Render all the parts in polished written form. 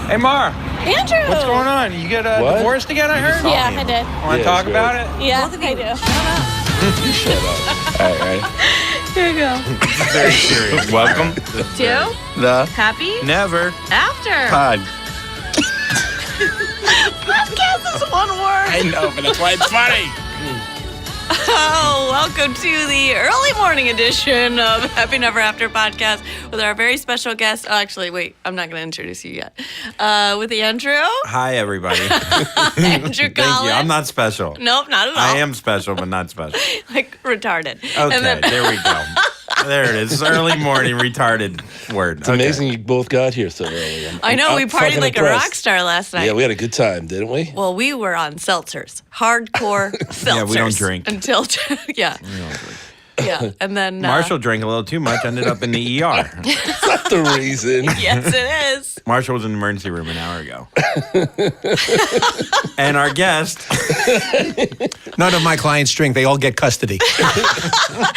Hey, Mar. Andrew! What's going on? You get divorced again, I heard? Yeah, I did. Want to talk about it? Yeah, I do. Shut up. All right. Here you go. Very serious. Welcome. Two? The Happy? Never. After. pod. Podcast is one word. I know, but that's why it's funny. Oh, welcome to the early morning edition of Happy Never After podcast with our very special guest. Oh, actually, wait, I'm not going to introduce you yet. With Andrew. Hi, everybody. Andrew Thank you. I'm not special. Nope, not at all. I am special, but not special. Like retarded. Okay, there we go. There it is. Early morning retarded word. It's amazing you both got here so early. I know, we partied fucking like impressed. a rock star last night. Yeah, we had a good time, didn't we? Well, we were on seltzers, hardcore seltzers. Yeah, we don't drink. Until, yeah. Yeah, and then... Marshall drank a little too much, ended up in the ER. That's not the reason. Yes, it is. Marshall was in the emergency room an hour ago. And our guest... None of my clients drink. They all get custody.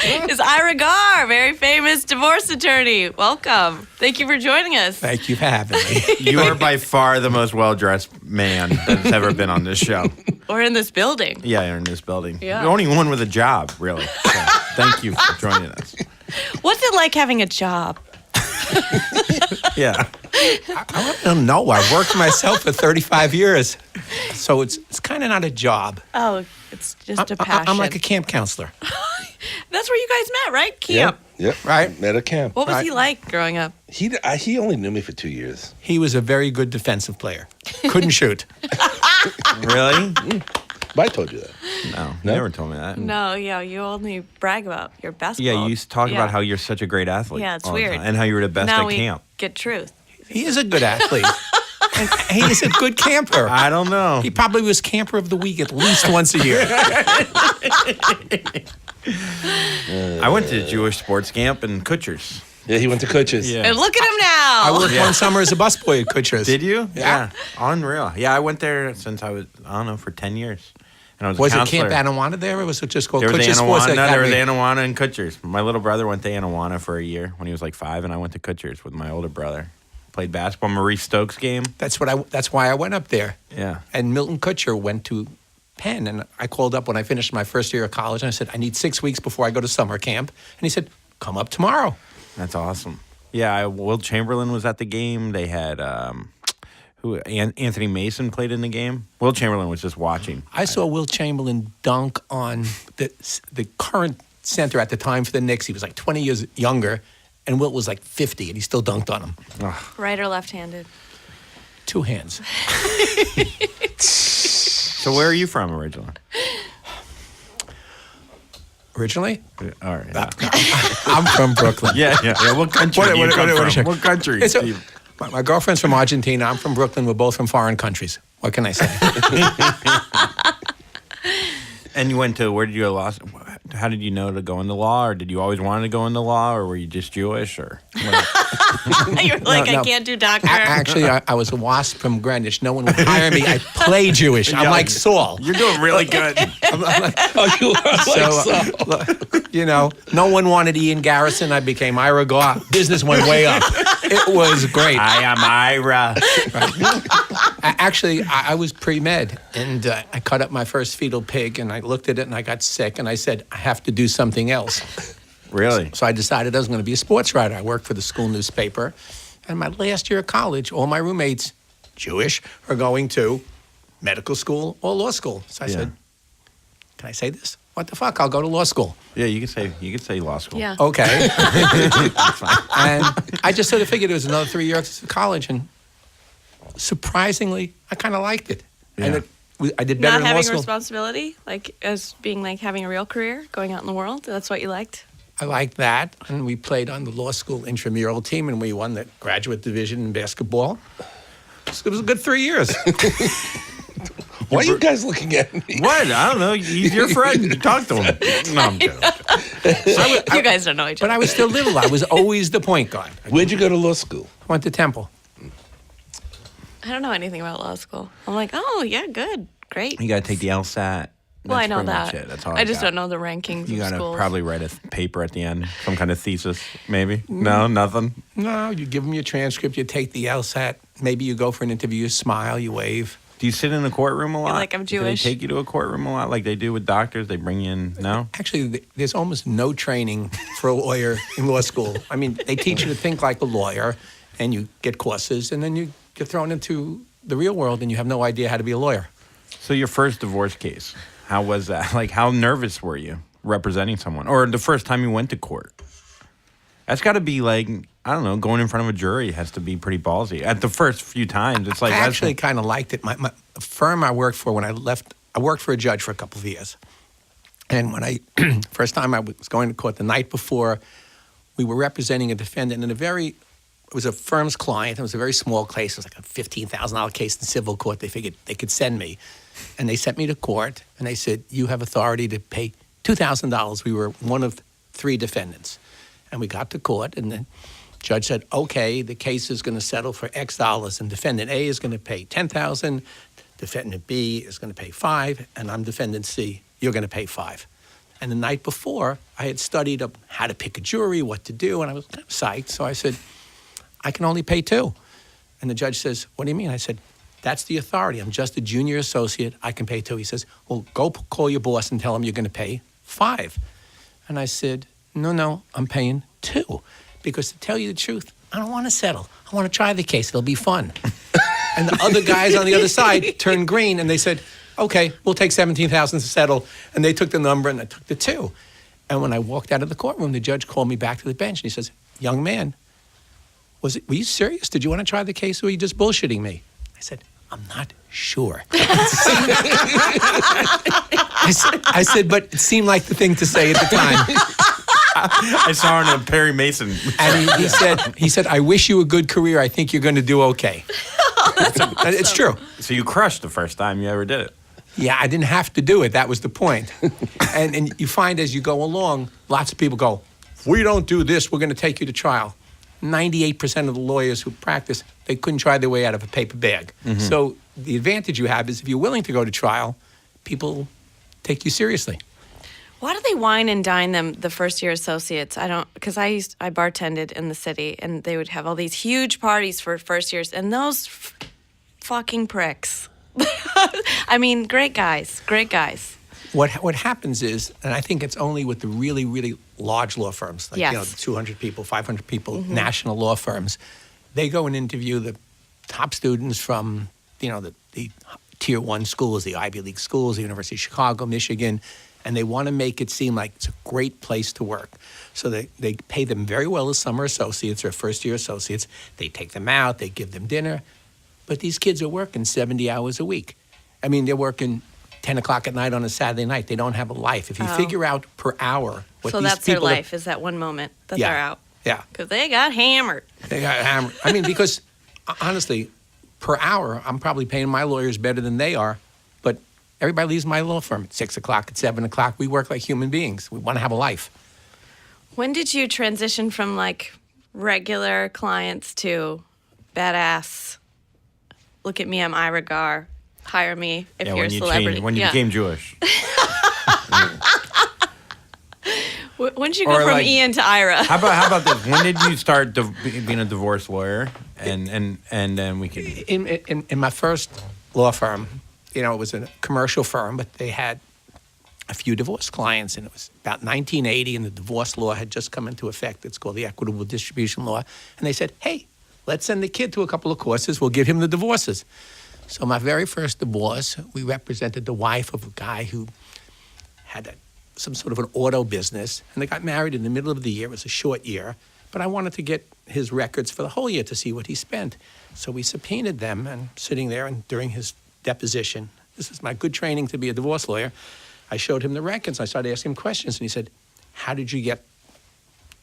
Is Ira Garr, very famous divorce attorney. Welcome. Thank you for joining us. Thank you for having me. You are by far the most well-dressed man that's ever been on this show. Or in this building. Yeah, you're in this building. Yeah. The only one with a job, really. So, thank you for joining us. What's it like having a job? Yeah. I don't know. I've worked for myself for 35 years. So it's kind of not a job. Oh, it's just a passion. I'm like a camp counselor. That's where you guys met, right? Camp. Yep. Right. Met at camp. What was Right. he like growing up? He only knew me for 2 years. He was a very good defensive player. Couldn't shoot. Really? But I told you that. No, you No? never told me that. No, yeah, you only brag about your basketball. Yeah, you used to talk Yeah. about how you're such a great athlete. Yeah, it's all the weird. time, and how you were the best now at we camp. get truth. He is a good athlete. And he is a good camper. I don't know. He probably was camper of the week at least once a year. I went to Jewish sports camp in Kutcher's. Yeah, he went to Coaches. Yeah. And look at him now. I worked one summer as a busboy at Kutcher's. Did you? Yeah. Unreal. Yeah, I went there since I was, I don't know, for 10 years. And I was Was a it counselor. Camp Anawanna there, or was it just called There was Kutcher's Sports Anawanna, there was Academy? Anawanna and Kutcher's. My little brother went to Anawanna for a year when he was like 5, and I went to Kutcher's with my older brother. Played basketball, Maurice Stokes game. That's why I went up there. Yeah. And Milton Kutcher went to Penn, and I called up when I finished my first year of college, and I said, I need 6 weeks before I go to summer camp. And he said, come up tomorrow. That's awesome. Yeah, Will Chamberlain was at the game. They had Anthony Mason played in the game. Will Chamberlain was just watching. I saw Will Chamberlain dunk on the current center at the time for the Knicks. He was like 20 years younger, and Wilt was like 50, and he still dunked on him. Right or left-handed? Two hands. So where are you from originally? Originally? All right. Yeah. I'm from Brooklyn. Yeah. What country do you come from? What country? It's my girlfriend's from Argentina. I'm from Brooklyn. We're both from foreign countries. What can I say? And you went to, where did you go law? How did you know to go into law? Or did you always want to go into law? Or were you just Jewish? Or You're like, No. I can't do doctor. Actually, I was a wasp from Greenwich. No one would hire me. I play Jewish. I'm Yeah. like Saul. You're doing really good. Oh, you are like so. No one wanted Ian Garrison. I became Ira Garr. Business went way up. It was great. I am Ira. Actually, I was pre-med, and I cut up my first fetal pig, and I looked at it, and I got sick, and I said, I have to do something else. Really? So I decided I was going to be a sports writer. I worked for the school newspaper, and my last year of college, all my roommates, Jewish, are going to medical school or law school. So I said, can I say this? What the fuck? I'll go to law school. Yeah, you could say law school. Yeah. Okay. And I just sort of figured it was another 3 years of college, and surprisingly, I kind of liked it. And I did better Not in law having school. responsibility, like as being like having a real career, going out in the world. That's what you liked. I liked that, and we played on the law school intramural team, and we won the graduate division in basketball. So it was a good 3 years. Why are you guys looking at me? What? I don't know. He's your friend. You talk to him. No, I'm joking. You guys don't know each But other. I was still little. I was always the point guard. Where'd you go to law school? I went to Temple. I don't know anything about law school. I'm like, oh yeah, good, great. You got to take the LSAT. Well, I That's know pretty that. much it. That's all I just got. don't know the rankings You of got to schools. probably write a paper at the end, some kind of thesis, maybe. No, nothing. No, you give them your transcript, you take the LSAT, maybe you go for an interview, you smile, you wave. Do you sit in the courtroom a lot? like I'm Jewish? Do they take you to a courtroom a lot like they do with doctors? They bring you in, no? Actually, there's almost no training for a lawyer in law school. I mean, they teach you to think like a lawyer, and you get courses, and then you get thrown into the real world, and you have no idea how to be a lawyer. So your first divorce case, how was that? Like, how nervous were you representing someone? Or the first time you went to court? That's got to be like, I don't know, going in front of a jury has to be pretty ballsy. At the first few times, it's like... I actually kind of liked it. My firm I worked for, when I left, I worked for a judge for a couple of years. And when first time I was going to court, the night before, we were representing a defendant in it was a firm's client. It was a very small case. It was like a $15,000 case in civil court. They figured they could send me. And they sent me to court, and they said, you have authority to pay $2,000. We were one of 3 defendants. And we got to court, and the judge said, okay, the case is going to settle for X dollars, and defendant A is going to pay $10,000, defendant B is going to pay $5,000, and I'm defendant C. You're going to pay $5,000. And the night before, I had studied up how to pick a jury, what to do, and I was kind of psyched. So I said, I can only pay $2,000. And the judge says, what do you mean? I said, that's the authority. I'm just a junior associate. I can pay $2,000. He says, well, go call your boss and tell him you're going to pay $5,000. And I said, no, I'm paying $2,000. Because to tell you the truth, I don't want to settle. I want to try the case. It'll be fun. And the other guys on the other side turned green, and they said, okay, we'll take $17,000 to settle. And they took the number, and I took the $2,000. And when I walked out of the courtroom, the judge called me back to the bench, and he says, young man, were you serious? Did you want to try the case, or were you just bullshitting me? I said, I'm not sure. I said, but it seemed like the thing to say at the time. I saw her in a Perry Mason. And he said, I wish you a good career. I think you're going to do okay. Awesome. It's true. So you crushed the first time you ever did it. Yeah, I didn't have to do it. That was the point. And you find as you go along, lots of people go, if we don't do this, we're going to take you to trial. 98% of the lawyers who practice, they couldn't try their way out of a paper bag. Mm-hmm. So the advantage you have is if you're willing to go to trial, people take you seriously. Why do they wine and dine them, the first-year associates? Because I bartended in the city, and they would have all these huge parties for first years, and those fucking pricks. I mean, great guys. What happens is, and I think it's only with the really, really large law firms, like yes. 200 people, 500 people, mm-hmm. national law firms, they go and interview the top students from, the Tier 1 schools, the Ivy League schools, the University of Chicago, Michigan, and they want to make it seem like it's a great place to work. So they pay them very well as summer associates or first-year associates. They take them out, they give them dinner. But these kids are working 70 hours a week. I mean, they're working 10 o'clock at night on a Saturday night. They don't have a life. If you figure out per hour what so these that's their people life, is that one moment that Yeah. they're out. Yeah. Because they got hammered. They got hammered. I mean, because honestly, per hour, I'm probably paying my lawyers better than they are. But everybody leaves my law firm at 6 o'clock, at 7 o'clock. We work like human beings. We want to have a life. When did you transition from like regular clients to badass? Look at me, I'm Ira Garr. Hire me if you're a celebrity. When you became Jewish. When did you go from Ian to Ira? How about this? When did you start being a divorce lawyer? And then we could. In my first law firm, it was a commercial firm, but they had a few divorce clients, and it was about 1980, and the divorce law had just come into effect. It's called the equitable distribution law. And they said, hey, let's send the kid to a couple of courses. We'll give him the divorces. So my very first divorce, we represented the wife of a guy who had some sort of an auto business, and they got married in the middle of the year. It was a short year, but I wanted to get his records for the whole year to see what he spent. So we subpoenaed them, and sitting there, and during his deposition, this is my good training to be a divorce lawyer, I showed him the records. I started asking him questions, and he said, how did you get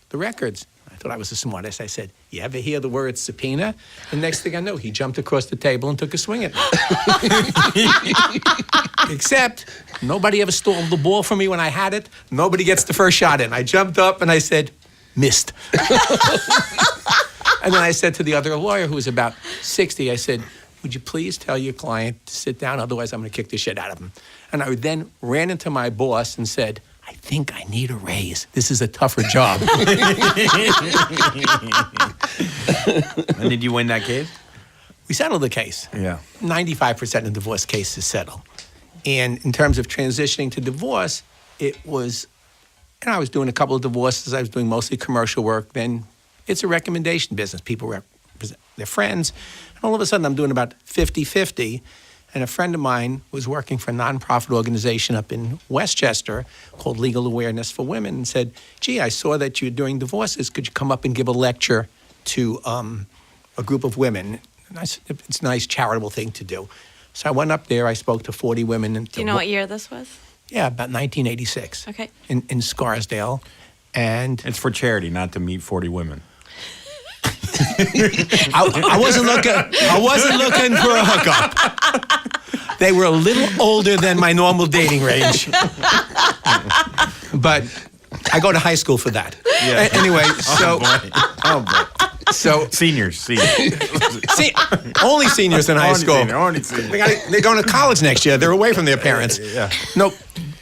the records? I thought I was the smartest. I said, you ever hear the word subpoena? And next thing I know, he jumped across the table and took a swing at me. Except nobody ever stole the ball from me when I had it. Nobody gets the first shot in. I jumped up and I said, missed. And then I said to the other lawyer, who was about 60, I said, would you please tell your client to sit down? Otherwise, I'm going to kick the shit out of him. And I then ran into my boss and said, I think I need a raise. This is a tougher job. And did you win that case? we settled the case. Yeah. 95% of divorce cases settle. And in terms of transitioning to divorce, it was, and I was doing a couple of divorces. I was doing mostly commercial work. Then it's a recommendation business. People represent their friends. And all of a sudden, I'm doing about 50-50. And a friend of mine was working for a nonprofit organization up in Westchester called Legal Awareness for Women and said, gee, I saw that you're doing divorces. Could you come up and give a lecture to a group of women? And I said, it's a nice charitable thing to do. So I went up there. I spoke to 40 women. Do you know what year this was? Yeah, about 1986. Okay. In Scarsdale. And It's for charity, not to meet 40 women. I wasn't looking for a hookup. They were a little older than my normal dating range. But I go to high school for that. Yeah. Anyway, so Oh, boy. so Seniors. see, only seniors in high school. Only senior. They're going to college next year. They're away from their parents. Yeah. Nope.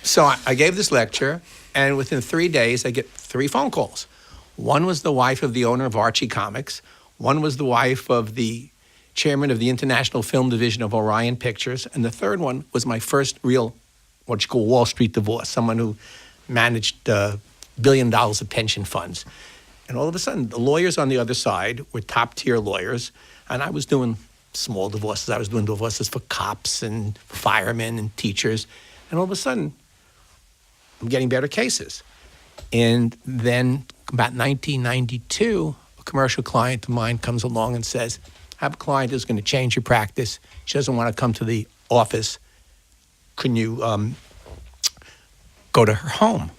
So I gave this lecture, and within 3 days, I get 3 phone calls. One was the wife of the owner of Archie Comics. One was the wife of the chairman of the International Film Division of Orion Pictures. And the third one was my first real, what you call Wall Street divorce, someone who managed $1 billion of pension funds. And all of a sudden, the lawyers on the other side were top-tier lawyers, and I was doing small divorces. I was doing divorces for cops and firemen and teachers. And all of a sudden, I'm getting better cases. And then about 1992, a commercial client of mine comes along and says, I have a client who's going to change your practice. She doesn't want to come to the office. Can you go to her home?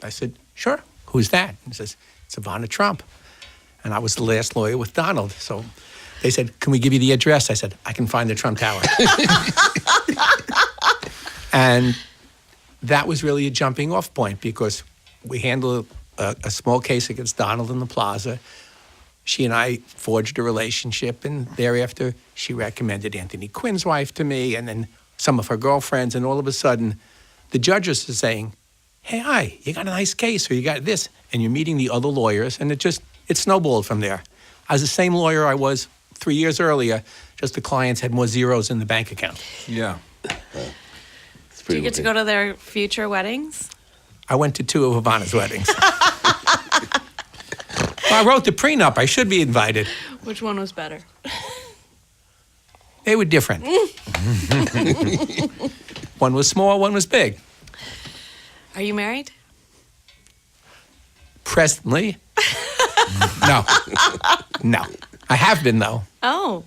I said, sure. Who's that? He says, it's Ivana Trump. And I was the last lawyer with Donald. So they said, can we give you the address? I said, I can find the Trump Tower. And that was really a jumping off point because we handled a small case against Donald in the plaza. She and I forged a relationship, and thereafter she recommended Anthony Quinn's wife to me and then some of her girlfriends, and all of a sudden the judges are saying, hey, hi, you got a nice case, or you got this, and you're meeting the other lawyers, and it snowballed from there. I was the same lawyer I was 3 years earlier, just the clients had more zeros in the bank account. Yeah. Do you get to go to their future weddings? I went to 2 of Ivana's weddings. Well, I wrote the prenup. I should be invited. Which one was better? They were different. One was small, one was big. Are you married? Presently? No. No. I have been, though. Oh.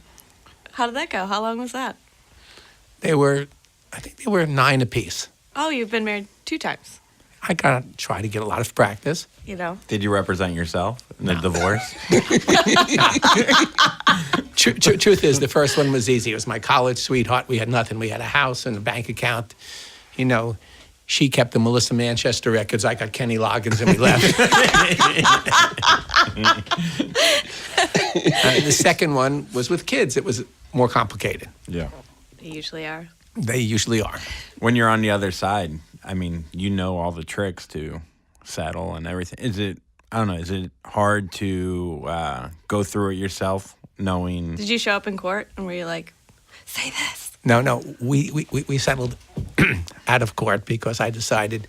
How did that go? How long was that? I think they were 9 apiece. Oh, you've been married 2 times. I got to try to get a lot of practice. You know. Did you represent yourself in the divorce? Truth is, the first one was easy. It was my college sweetheart. We had nothing. We had a house and a bank account. You know, she kept the Melissa Manchester records. I got Kenny Loggins, and we left. The second one was with kids. It was more complicated. Yeah. They usually are. They usually are. When you're on the other side, I mean, you know all the tricks to settle and everything. Is it hard to go through it yourself, knowing? Did you show up in court and were you like, say this? No. We settled out of court because I decided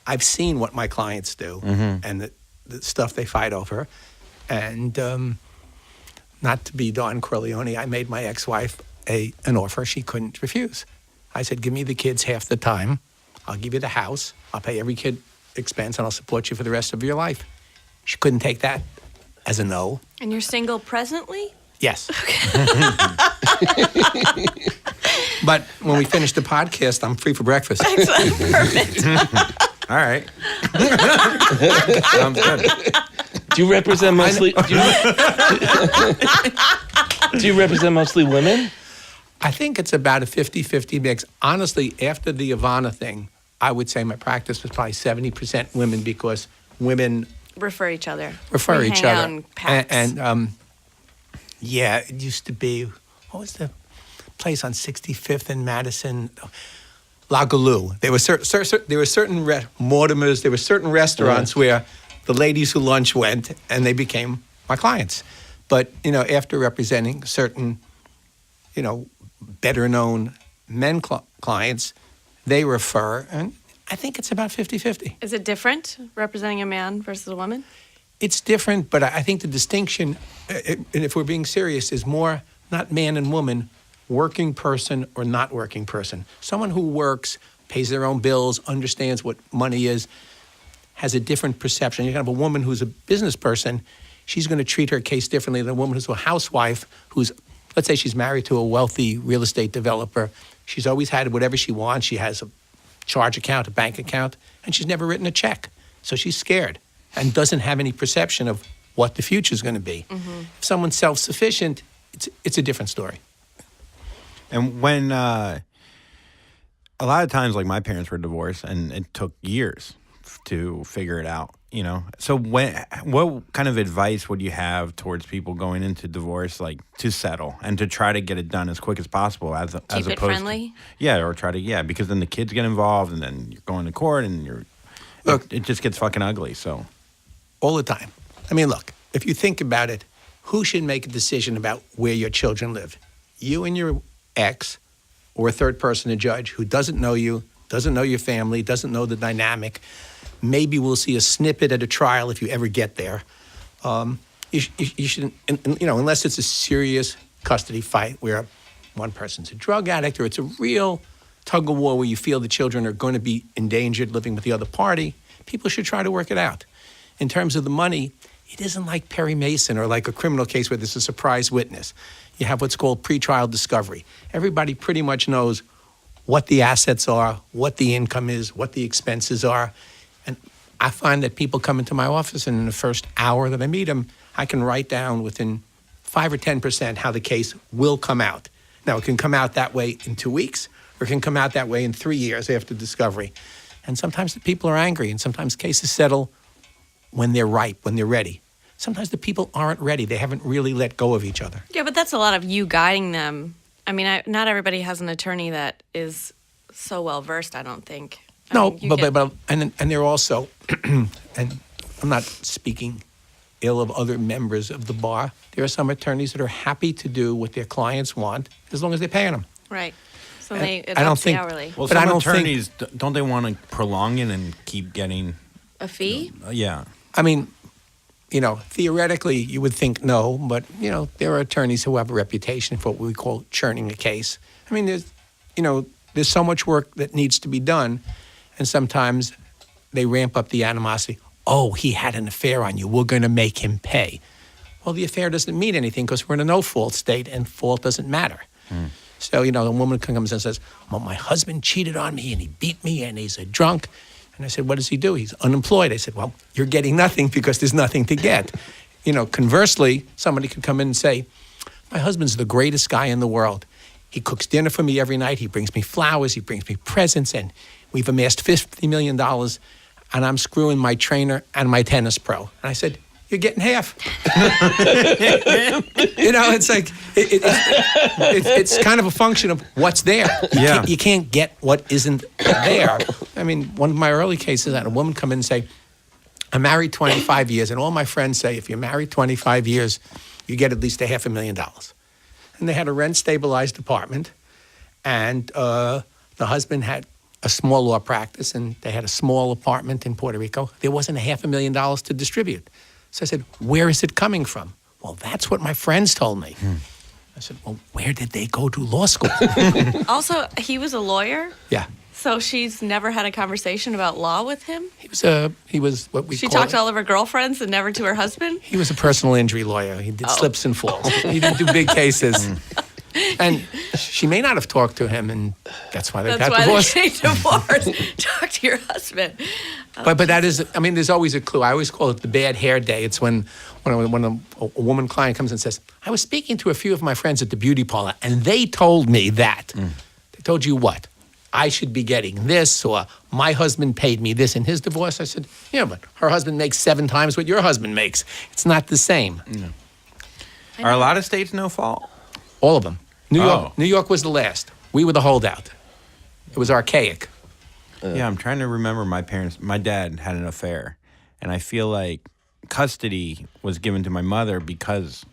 I've seen what my clients do and the stuff they fight over. And not to be Don Corleone, I made my ex-wife an offer she couldn't refuse. I said, give me the kids half the time. I'll give you the house. I'll pay every kid expense, and I'll support you for the rest of your life. She couldn't take that as a no. And you're single presently? Yes. But when we finish the podcast, I'm free for breakfast. Perfect. All right. Sounds good. Do you represent mostly? Do you represent mostly women? I think it's about a 50-50 mix. Honestly, after the Ivana thing, I would say my practice was probably 70% women because women Refer each other. refer We each hang out other. in packs. And yeah, it used to be, what was the place on 65th and Madison? La Galou. There were certain Mortimer's, there were certain restaurants where the ladies who lunch went and they became my clients. But, you know, after representing certain better known men clients, they refer, and I think it's about 50-50. Is it different representing a man versus a woman? It's different, but I think the distinction, and if we're being serious, is more not man and woman, working person or not working person. Someone who works, pays their own bills, understands what money is, has a different perception. You have a woman who's a business person, she's going to treat her case differently than a woman who's a housewife who's, let's say she's married to a wealthy real estate developer. She's always had whatever she wants. She has a charge account, a bank account, and she's never written a check. So she's scared and doesn't have any perception of what the future is going to be. Mm-hmm. If someone's self-sufficient, it's a different story. And when a lot of times, like my parents were divorced, and it took years to figure it out, So what kind of advice would you have towards people going into divorce, like to settle and to try to get it done as quick as possible, as opposed it friendly? Or try to because then the kids get involved, and then you're going to court, and it just gets fucking ugly. So all the time. I mean, look, if you think about it, who should make a decision about where your children live? You and your ex, or a third person, a judge, who doesn't know you, doesn't know your family, doesn't know the dynamic. Maybe we'll see a snippet at a trial if you ever get there. You shouldn't, unless it's a serious custody fight where one person's a drug addict or it's a real tug of war where you feel the children are going to be endangered living with the other party, people should try to work it out. In terms of the money, it isn't like Perry Mason or like a criminal case where there's a surprise witness. You have what's called pretrial discovery. Everybody pretty much knows what the assets are, what the income is, what the expenses are. And I find that people come into my office, and in the first hour that I meet them, I can write down within 5 or 10% how the case will come out. Now, it can come out that way in 2 weeks, or it can come out that way in 3 years after discovery. And sometimes the people are angry, and sometimes cases settle when they're ripe, when they're ready. Sometimes the people aren't ready. They haven't really let go of each other. Yeah, but that's a lot of you guiding them. I mean, not everybody has an attorney that is so well versed, I don't think. And they're also, and I'm not speaking ill of other members of the bar. There are some attorneys that are happy to do what their clients want as long as they're paying them. Right. So I it don't ups the think- hourly. well, But I some don't attorneys don't they want to prolong it and keep getting? A fee? Yeah. I mean, theoretically, you would think no, but, there are attorneys who have a reputation for what we call churning a case. I mean, there's so much work that needs to be done, and sometimes they ramp up the animosity. Oh, he had an affair on you. We're going to make him pay. Well, the affair doesn't mean anything because we're in a no-fault state, and fault doesn't matter. So, a woman comes and says, well, my husband cheated on me, and he beat me, and he's a drunk. And I said, what does he do? He's unemployed. I said, well, you're getting nothing because there's nothing to get. Conversely, somebody could come in and say, my husband's the greatest guy in the world. He cooks dinner for me every night. He brings me flowers. He brings me presents. And we've amassed $50 million. And I'm screwing my trainer and my tennis pro. And I said, you're getting half. It's like, it's kind of a function of what's there. You can't get what isn't there. I mean, one of my early cases, I had a woman come in and say, I'm married 25 years. And all my friends say, if you're married 25 years, you get at least $500,000. And they had a rent-stabilized apartment. And the husband had a small law practice, and they had a small apartment in Puerto Rico. There wasn't $500,000 to distribute. So I said, where is it coming from? Well, that's what my friends told me. I said, well, where did they go to law school? Also, he was a lawyer? Yeah. So she's never had a conversation about law with him? He was what we She call talked to all of her girlfriends and never to her husband? He was a personal injury lawyer. He did slips and falls. He didn't do big cases. And she may not have talked to him, and that's why they got divorced. That's why they divorced. Talk to your husband. But that is, I mean, there's always a clue. I always call it the bad hair day. It's when a woman client comes and says, I was speaking to a few of my friends at the beauty parlor, and they told me that. They told you what? I should be getting this, or my husband paid me this in his divorce. I said, yeah, but her husband makes 7 times what your husband makes. It's not the same. Are a lot of states no fault? All of them. New York was the last. We were the holdout. It was archaic. Yeah, I'm trying to remember my parents. My dad had an affair, and I feel like custody was given to my mother because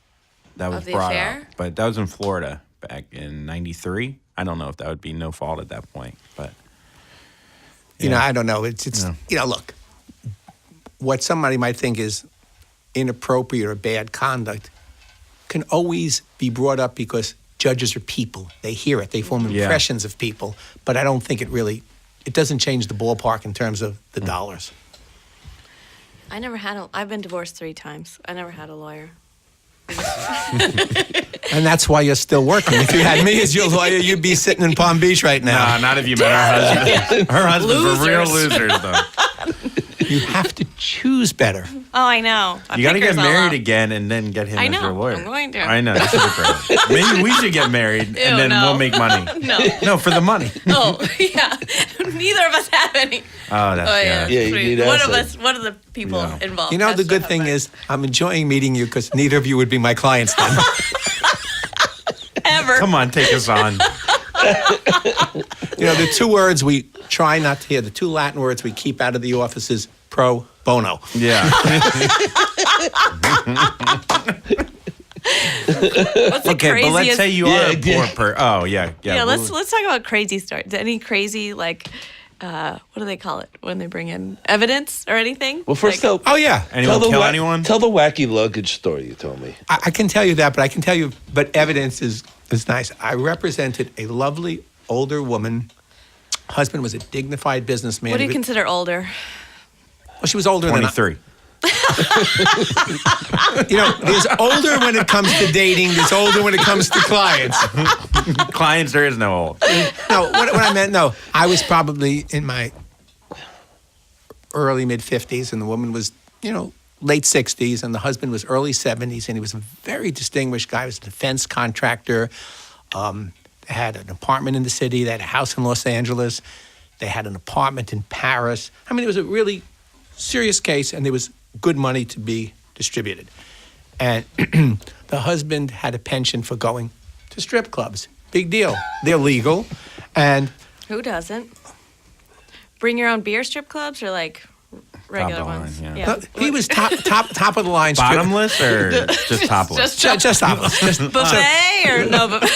that was Of the brought affair? up. But that was in Florida. back in '93. I don't know if that would be no fault at that point, but You know, I don't know. It's you know, look, what somebody might think is inappropriate or bad conduct can always be brought up because judges are people. They hear it. They form impressions of people. But I don't think it doesn't change the ballpark in terms of the dollars. I've been divorced 3 times. I never had a lawyer. And that's why you're still working. If you had me as your lawyer, you'd be sitting in Palm Beach right now. no, not if you met her husband. Her husband's a real losers, though. You have to choose better. Oh, I know. You got to get married again and then get him I as know. your lawyer. I'm going to. I know. This is great. Maybe we should get married and then no. we'll make money. No. No, for the money. Oh, yeah. Neither of us have any. Oh, that's Yeah, you need One of assets. us, one of the people involved. You know, has the to good have thing money. is I'm enjoying meeting you because neither of you would be my clients then. Ever. Come on, take us on. You know, the 2 words we try not to hear, the 2 Latin words we keep out of the office is pro bono. Yeah. What's the Okay, but let's craziest? say you are a poor person. Oh, yeah. Yeah, let's talk about crazy stories. Any crazy, like, what do they call it when they bring in evidence or anything? Well, first like, tell. Oh, yeah. Anyone kill anyone? Tell the wacky luggage story you told me. I can tell you that, but evidence is nice. I represented a lovely older woman. Husband was a dignified businessman. what do you consider older? Well, she was older than I. 23. You know, there's older when it comes to dating. There's older when it comes to clients. Clients, there is no old. No, what I meant, no. I was probably in my early, mid-50s, and the woman was, you know, late 60s, and the husband was early 70s, and he was a very distinguished guy. He was a defense contractor. They had an apartment in the city. They had a house in Los Angeles. They had an apartment in Paris. I mean, it was a really serious case, and there was good money to be distributed. And the husband had a penchant for going to strip clubs. Big deal. They're legal. And Who doesn't? Bring your own beer strip clubs or like regular Top of the ones? line, yeah. he was top of the line. strip- Bottomless or just topless? Just topless. Just, buffet or no buffet?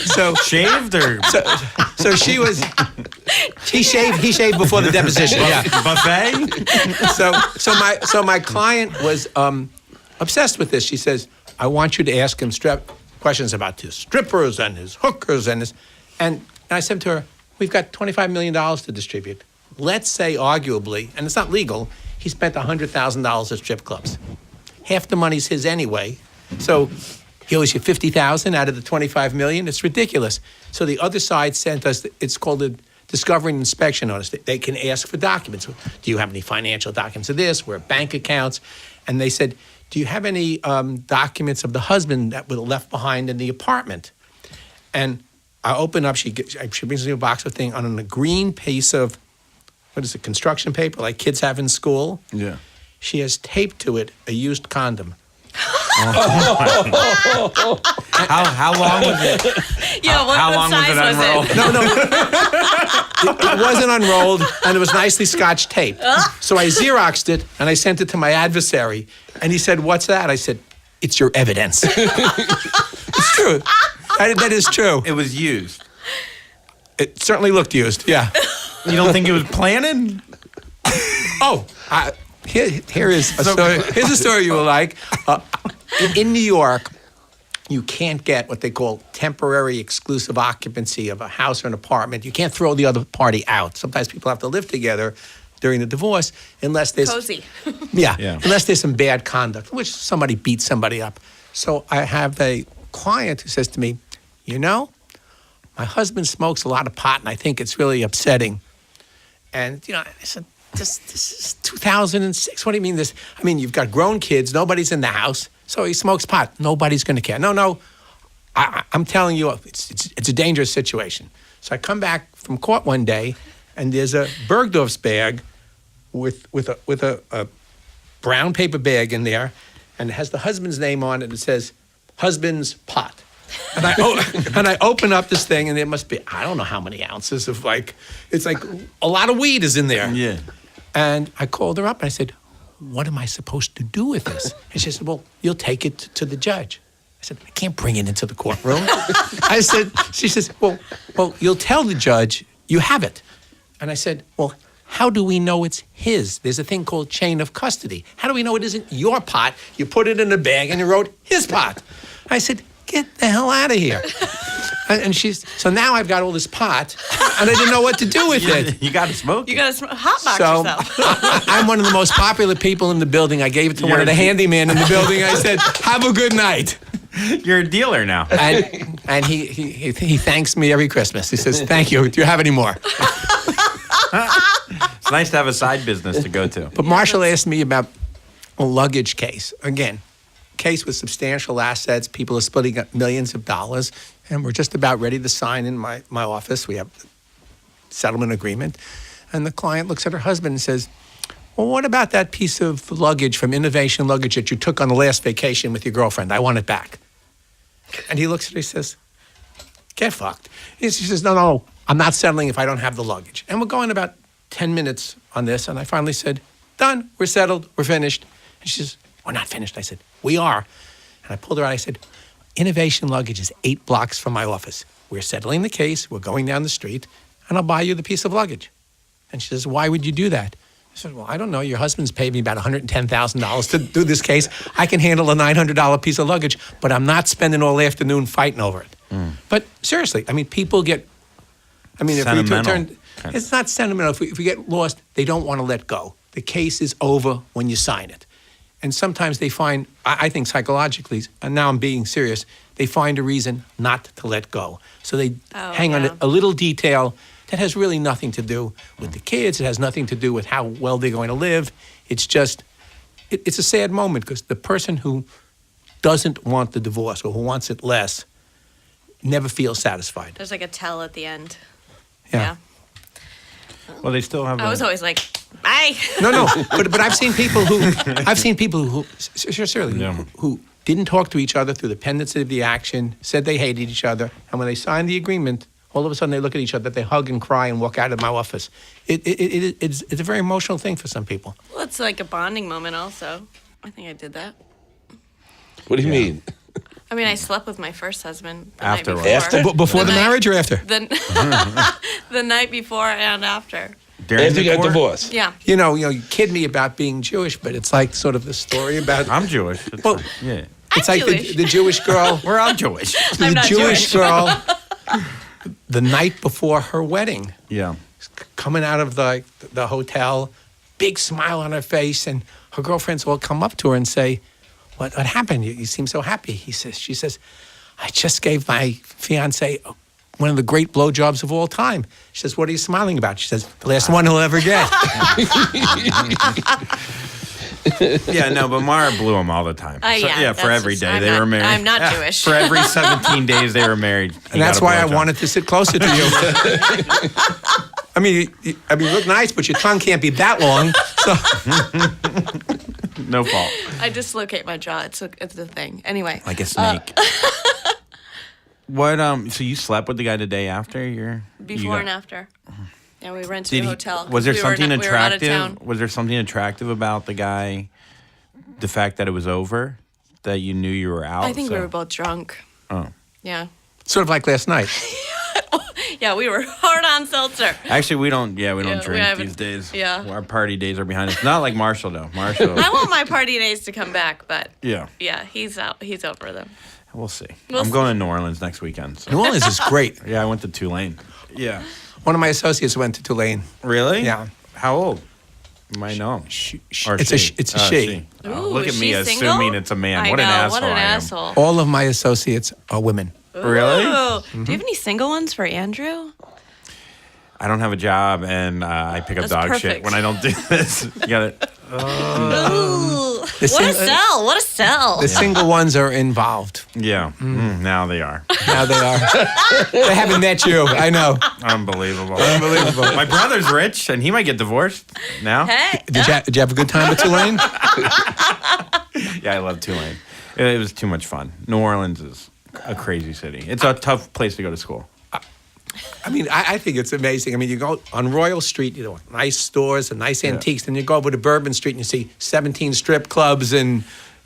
so Shaved or so she was. He shaved before the deposition. Yeah. buffet? So my client was obsessed with this. She says, "I want you to ask him questions about his strippers and his hookers and his." And I said to her, "We've got $25 million to distribute. Let's say, arguably, and it's not legal, he spent $100,000 at strip clubs. Half the money's his anyway. So he owes you $50,000 out of the $25 million. It's ridiculous." So the other side sent us. It's called a discovery and inspection notice. They can ask for documents. Do you have any financial documents of this? Where bank accounts? And they said, "Do you have any documents of the husband that were left behind in the apartment?" And I open up. She brings me a box of things on a green piece of, what is it, construction paper like kids have in school. Yeah. She has taped to it a used condom. How long was it? Yeah, what long was size it was unrolled? it? No. It wasn't unrolled, and it was nicely scotch taped. So I Xeroxed it, and I sent it to my adversary. And he said, "What's that?" I said, "It's your evidence." It's true. That is true. It was used. It certainly looked used, yeah. You don't think it was planted? Oh, here is a story. Here's a story you will like. In New York, you can't get what they call temporary exclusive occupancy of a house or an apartment. You can't throw the other party out. Sometimes people have to live together during the divorce unless there's Cozy. Yeah, Yeah. unless there's some bad conduct, which somebody beats somebody up. So I have a client who says to me, "You know, my husband smokes a lot of pot, and I think it's really upsetting." And I said, This is 2006. What do you mean this? I mean, you've got grown kids. Nobody's in the house. So he smokes pot. Nobody's going to care. No. I'm telling you, it's a dangerous situation. So I come back from court one day, and there's a Bergdorf's bag with a brown paper bag in there, and it has the husband's name on it. It says, "Husband's pot." And I open up this thing, and there must be, I don't know how many ounces of it's like a lot of weed is in there. Yeah. And I called her up and I said, "What am I supposed to do with this?" And she said, "Well, you'll take it to the judge." I said, I can't bring it into the courtroom. She says, well, you'll tell the judge you have it. And I said, well, how do we know it's his? There's a thing called chain of custody. How do we know it isn't your pot? You put it in a bag and you wrote his pot. I said, get the hell out of here. And so now I've got all this pot, and I didn't know what to do with it. You got to smoke. You got to hotbox So yourself. I'm one of the most popular people in the building. I gave it to one of the handyman in the building. I said, have a good night. You're a dealer now. And he thanks me every Christmas. He says, thank you. Do you have any more? It's nice to have a side business to go to. But Marshall asked me about a luggage case. Again, case with substantial assets. People are splitting up millions of dollars. And we're just about ready to sign in my office. We have a settlement agreement. And the client looks at her husband and says, well, what about that piece of luggage from Innovation Luggage that you took on the last vacation with your girlfriend? I want it back. And he looks at her and says, get fucked. She says, no, I'm not settling if I don't have the luggage. And we're going about 10 minutes on this. And I finally said, done. We're settled. We're finished. And she says, we're not finished. I said, we are. And I pulled her out. I said, Innovation Luggage is 8 blocks from my office. We're settling the case. We're going down the street. And I'll buy you the piece of luggage. And she says, why would you do that? I said, well, I don't know. Your husband's paid me about $110,000 to do this case. I can handle a $900 piece of luggage, but I'm not spending all afternoon fighting over it. But seriously, I mean, people get, if we Sentimental. it's not sentimental. If we get lost, they don't want to let go. The case is over when you sign it. And sometimes they find, I think psychologically, and now I'm being serious, they find a reason not to let go. So they hang on a little detail that has really nothing to do with the kids. It has nothing to do with how well they're going to live. It's just, it's a sad moment because the person who doesn't want the divorce or who wants it less never feels satisfied. There's like a tell at the end. Yeah. Well, they still have. I was always like, bye. No, but I've seen people who seriously who didn't talk to each other through the pendency of the action, said they hated each other, and when they signed the agreement, all of a sudden they look at each other, they hug and cry and walk out of my office. It's a very emotional thing for some people. Well, it's like a bonding moment also. I think I did that. What do you mean? I mean, I slept with my first husband the Afterwards. night before. Before the marriage or after? The night before and after. During After the you got court? divorced. Yeah. You kid me about being Jewish, but it's like sort of the story about. I'm Jewish. It's Well, fine. Yeah. It's I'm like Jewish. the Jewish girl. We're all Jewish. The I'm not Jewish Jewish. girl. The night before her wedding, Yeah. coming out of the hotel, big smile on her face, and her girlfriends all come up to her and say, "What happened? You seem so happy." She says, "I just gave my fiance one of the great blowjobs of all time." She says, "What are you smiling about?" She says, "The last one he'll ever get." Yeah, no, but Mara blew him all the time. Yeah, for that's every just- day I'm they not- were married. I'm not Yeah, Jewish. For every 17 days they were married. he And that's got a why I blowjob. wanted to sit closer to you. I mean, you look nice, but your tongue can't be that long. So No fault. I dislocate my jaw. It's a thing. Anyway. Like a snake. What? So you slept with the guy the day after your Before and after. Yeah, we rented Did a he- hotel. Was there We were something not- we were out of attractive? town. Was there something attractive about the guy? The fact that it was over, that you knew you were out. I think we so- were both drunk. Oh, Yeah. sort of like last night. Yeah, we were hard on seltzer. actually, we don't. Yeah, we don't Yeah, we drink haven't- these days. yeah. Our party days are behind us. Not like Marshall though. Marshall. I want my party days to come back, but Yeah, yeah, he's out. He's over them. we'll see. We'll I'm see. going to New Orleans next weekend. So. New Orleans is great. Yeah, I went to Tulane. Yeah. One of my associates went to Tulane. Really? Yeah. How old? You might know him. Or It's a she. it's a Oh, she. Oh, Ooh, look at is me she assuming single? it's a man. I What know, an asshole what an I am. asshole. All of my associates are women. Really? Ooh. Do you have any single ones for Andrew? I don't have a job and I pick up That's dog shit perfect. when I don't do this. You got it. Ooh. What a sing- sell! What a sell! The single ones are involved. Yeah. Now they are. Now they are. They haven't met you. I know. Unbelievable. Unbelievable. My brother's rich and he might get divorced now. Hey. Did you have a good time at Tulane? Yeah, I love Tulane. It was too much fun. New Orleans is a crazy city. It's a tough place to go to school. I mean, I think it's amazing. I mean, you go on Royal Street, nice stores and nice antiques. Then you go over to Bourbon Street and you see 17 strip clubs and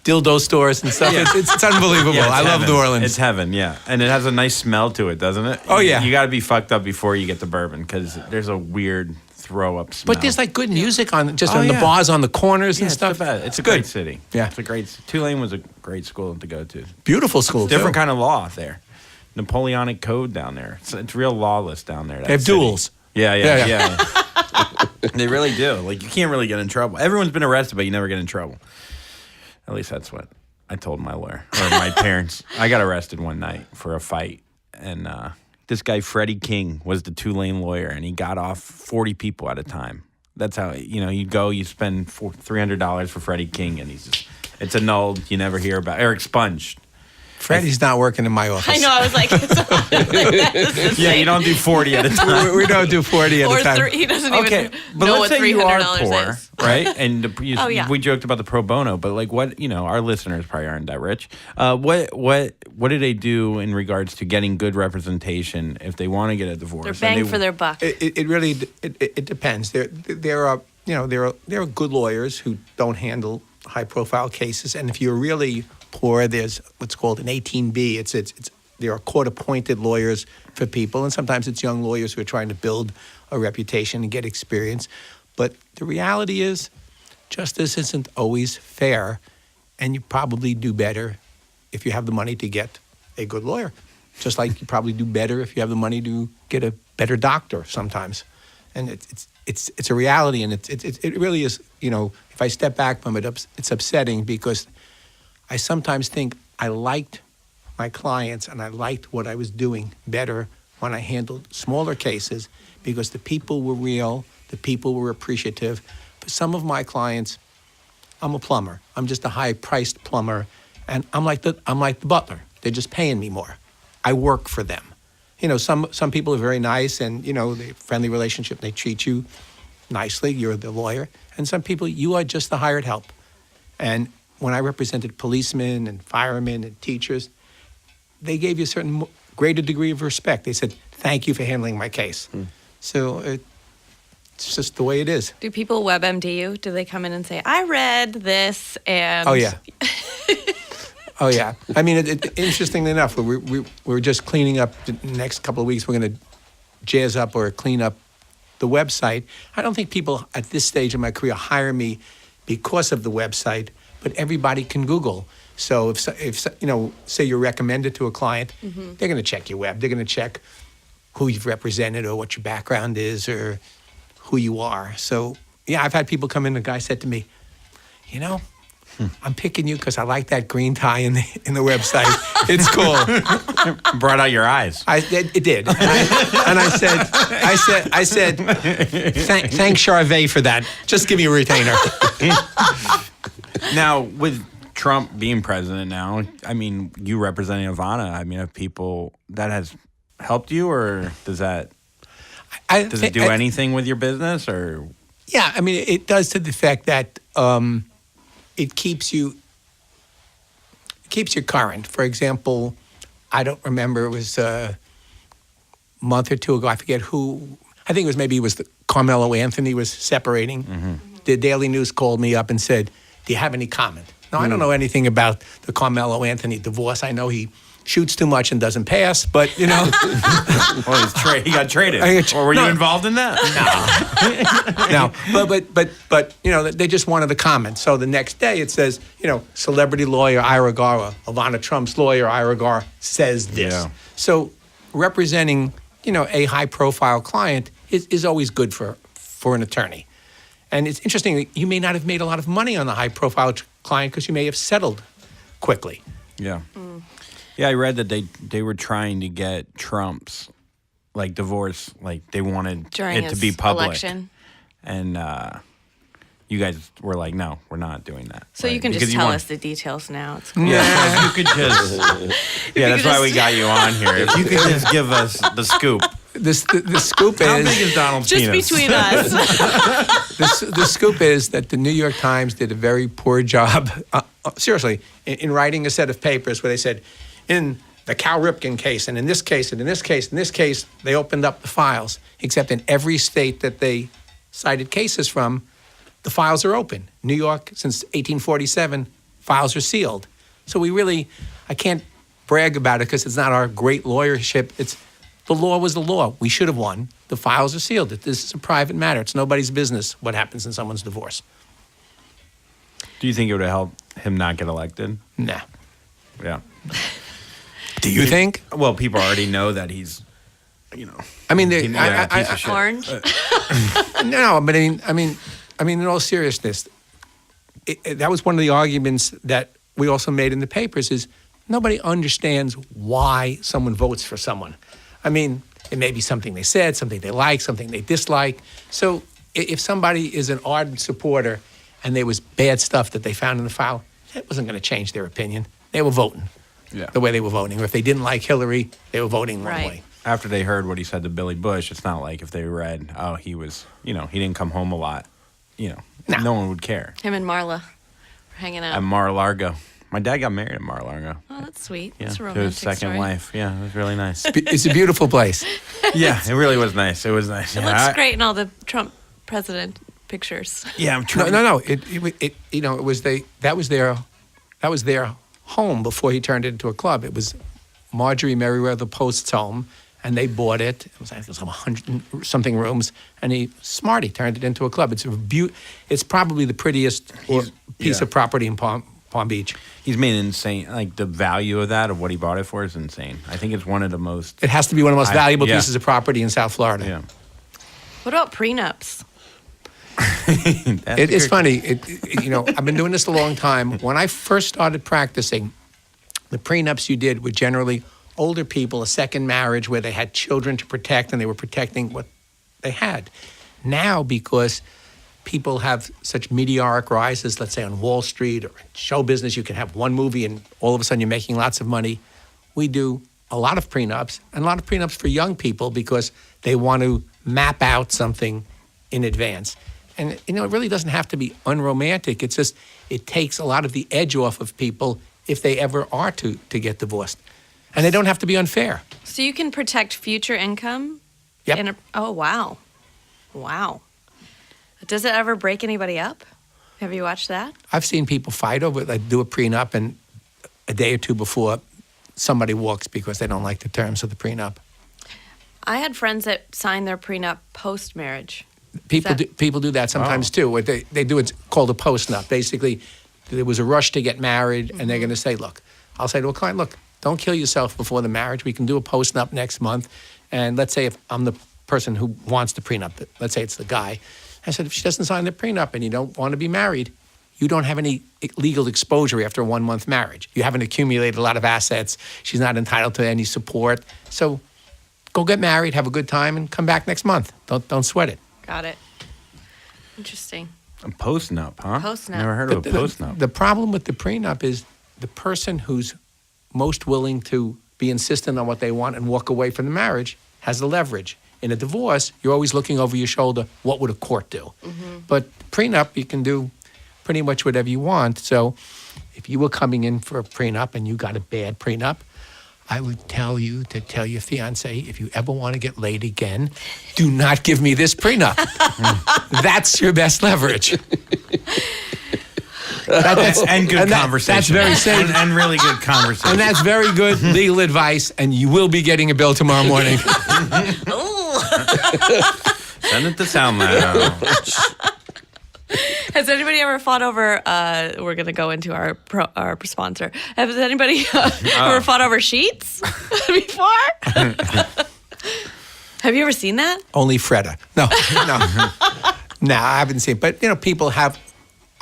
dildo stores and stuff. It's unbelievable. Yeah, it's I love heaven. New Orleans. It's heaven, yeah. And it has a nice smell to it, doesn't it? Oh, yeah. You got to be fucked up before you get the bourbon because there's a weird throw up smell. But there's like good music on Oh, on the yeah. bars on the corners and it's stuff. the best. It's a Good. great city. Yeah. It's a great. Tulane was a great school to go to. Beautiful school. Different too. kind of law there. Napoleonic code down there. It's real lawless down there. They have duels. Yeah. They really do. Like you can't really get in trouble. Everyone's been arrested, but you never get in trouble. At least that's what I told my lawyer or my parents. I got arrested one night for a fight, and this guy Freddie King was the Tulane lawyer, and he got off 40 people at a time. That's how you go. You spend $300 for Freddie King, and it's annulled. You never hear about or expunged. Freddie's not working in my office. I know. I was like, Yeah, you don't do 40 at a time. We don't do 40 at or a time. he doesn't Okay, even but know let's what say you are $300 poor, is. right? And Oh, yeah. we joked about the pro bono, but like what our listeners probably aren't that rich. What do they do in regards to getting good representation if they want to get a divorce? They're and bang for their buck. It really depends. There are good lawyers who don't handle high profile cases, and if you're really poor, there's what's called an 18B. There are court appointed lawyers for people, and sometimes it's young lawyers who are trying to build a reputation and get experience. But the reality is, justice isn't always fair, and you probably do better if you have the money to get a good lawyer. Just like you probably do better if you have the money to get a better doctor sometimes. And it's a reality, and it really is. If I step back from it, it's upsetting because I sometimes think I liked my clients and I liked what I was doing better when I handled smaller cases because the people were real, the people were appreciative. For some of my clients, I'm a plumber. I'm just a high-priced plumber, and I'm like the butler. They're just paying me more. I work for them. Some people are very nice and they have a friendly relationship. They treat you nicely. You're the lawyer. And some people, you are just the hired help. And when I represented policemen and firemen and teachers, they gave you a certain greater degree of respect. They said, thank you for handling my case. So it's just the way it is. Do people WebMD you? Do they come in and say, I read this and... Oh, yeah. Oh, yeah. I mean, interestingly enough, we're just cleaning up the next couple of weeks. We're going to jazz up or clean up the website. I don't think people at this stage of my career hire me because of the website, but everybody can Google. So if say you're recommended to a client, they're going to check your web. They're going to check who you've represented or what your background is or who you are. So, yeah, I've had people come in. A guy said to me, I'm picking you because I like that green tie in the website. It's cool. Brought out your eyes. It did. And I said, thanks Charvet for that. Just give me a retainer. Now, with Trump being president now, I mean, you representing Ivana, I mean, have people that has helped you, or does it do anything with your business, or? Yeah, I mean, it does to the fact that it keeps you current. For example, I don't remember, it was a month or two ago, I forget who, I think it was Carmelo Anthony was separating. The Daily News called me up and said, do you have any comment? Now, I don't know anything about the Carmelo Anthony divorce. I know he shoots too much and doesn't pass, but Well, he got traded. Or were you involved in that? No, but they just wanted a comment. So the next day it says, celebrity lawyer Ira Garr, Ivana Trump's lawyer Ira Garr says this. Yeah. So representing, a high-profile client is always good for an attorney. And it's interesting that you may not have made a lot of money on the high-profile client because you may have settled quickly. Yeah. Yeah, I read that they were trying to get Trump's divorce, they wanted During it to his be public. election. And you guys were like, no, we're not doing that. So you can just tell us the details now. It's cool. Yeah, if you could just. Yeah, that's why we got you on here. If you could just give us the scoop. The scoop How is big is Donald's Just penis? between us. the scoop is that the New York Times did a very poor job, seriously, in writing a set of papers where they said, in the Cal Ripken case, and in this case, and in this case, and this case, they opened up the files, except in every state that they cited cases from, the files are open. New York, since 1847, files are sealed. So I can't brag about it because it's not our great lawyership. The law was the law. We should have won. The files are sealed. This is a private matter. It's nobody's business what happens in someone's divorce. Do you think it would have helped him not get elected? Nah. Yeah. Do you think? Well, people already know that he's, I mean, piece of shit. Orange. No, but I mean, in all seriousness, that was one of the arguments that we also made in the papers is nobody understands why someone votes for someone. I mean, it may be something they said, something they like, something they dislike. So if somebody is an ardent supporter and there was bad stuff that they found in the file, that wasn't going to change their opinion. They were voting the way they were voting. Or if they didn't like Hillary, they were voting one way. After they heard what he said to Billy Bush, it's not like if they read, oh, he was, he didn't come home a lot, no one would care. Him and Marla were hanging out. At Mar-a-Lago. My dad got married at Mar-a-Lago. Oh, that's sweet. Yeah, That's a to romantic his second story. wife. Yeah, it was really nice. It's a beautiful place. Yeah, it really was nice. It was nice. It looks great in all the Trump president pictures. Yeah, I'm trying. No. It was that was their home before he turned it into a club. It was Marjorie Merriweather Post's home, and they bought it. It was 100 something rooms, and he turned it into a club. It's probably the prettiest piece of property in Palm Beach. He's made it insane. Like the value of that, of what he bought it for, is insane. I think it's one of the most. It has to be one of the most valuable pieces of property in South Florida. Yeah. What about prenups? It's funny. I've been doing this a long time. When I first started practicing, the prenups you did were generally older people, a second marriage where they had children to protect and they were protecting what they had. Now, because people have such meteoric rises, let's say on Wall Street or show business, you can have one movie and all of a sudden you're making lots of money. We do a lot of prenups, and a lot of prenups for young people because they want to map out something in advance. And, it really doesn't have to be unromantic. It's just, it takes a lot of the edge off of people if they ever are to get divorced. And they don't have to be unfair. So you can protect future income? Yep. Oh, wow. Wow. Does it ever break anybody up? Have you watched that? I've seen people fight over it. They do a prenup, and a day or two before, somebody walks because they don't like the terms of the prenup. I had friends that signed their prenup post-marriage. People do that sometimes too. What they do, it's called a postnup. Basically, there was a rush to get married, and they're going to say, look, I'll say to a client, look, don't kill yourself before the marriage. We can do a postnup next month. And let's say if I'm the person who wants the prenup, let's say it's the guy. I said, if she doesn't sign the prenup and you don't want to be married, you don't have any legal exposure after a 1 month marriage. You haven't accumulated a lot of assets. She's not entitled to any support. So go get married, have a good time, and come back next month. Don't sweat it. Got it. Interesting. A postnup, huh? Postnup. Never heard of a postnup. The problem with the prenup is the person who's most willing to be insistent on what they want and walk away from the marriage has the leverage. In a divorce, you're always looking over your shoulder, what would a court do? But prenup, you can do pretty much whatever you want. So if you were coming in for a prenup and you got a bad prenup, I would tell you to tell your fiance, if you ever want to get laid again, do not give me this prenup. That's your best leverage. And good conversation. That's very safe. And really good conversation. And that's very good legal advice, and you will be getting a bill tomorrow morning. Send it to Sound Lounge. Has anybody ever fought over, we're going to go into our sponsor. Has anybody ever fought over sheets before? Have you ever seen that? Only Freda. No, I haven't seen it. But, people have,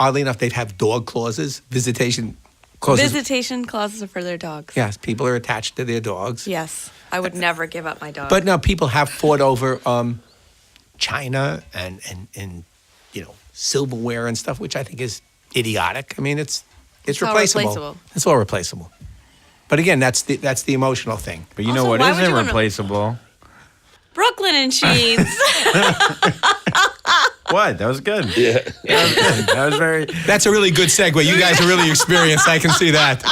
oddly enough, they'd have dog clauses, visitation clauses. Visitation clauses are for their dogs. Yes, people are attached to their dogs. Yes. I would never give up my dog. But no, people have fought over China and silverware and stuff, which I think is idiotic. I mean, it's all replaceable. replaceable. It's all replaceable. But again, that's the emotional thing. But you know Also, what why would isn't you wanna- replaceable? Brooklyn and sheets. What? That was good. Yeah. That was good. That was very. That's a really good segue. You guys are really experienced. I can see that.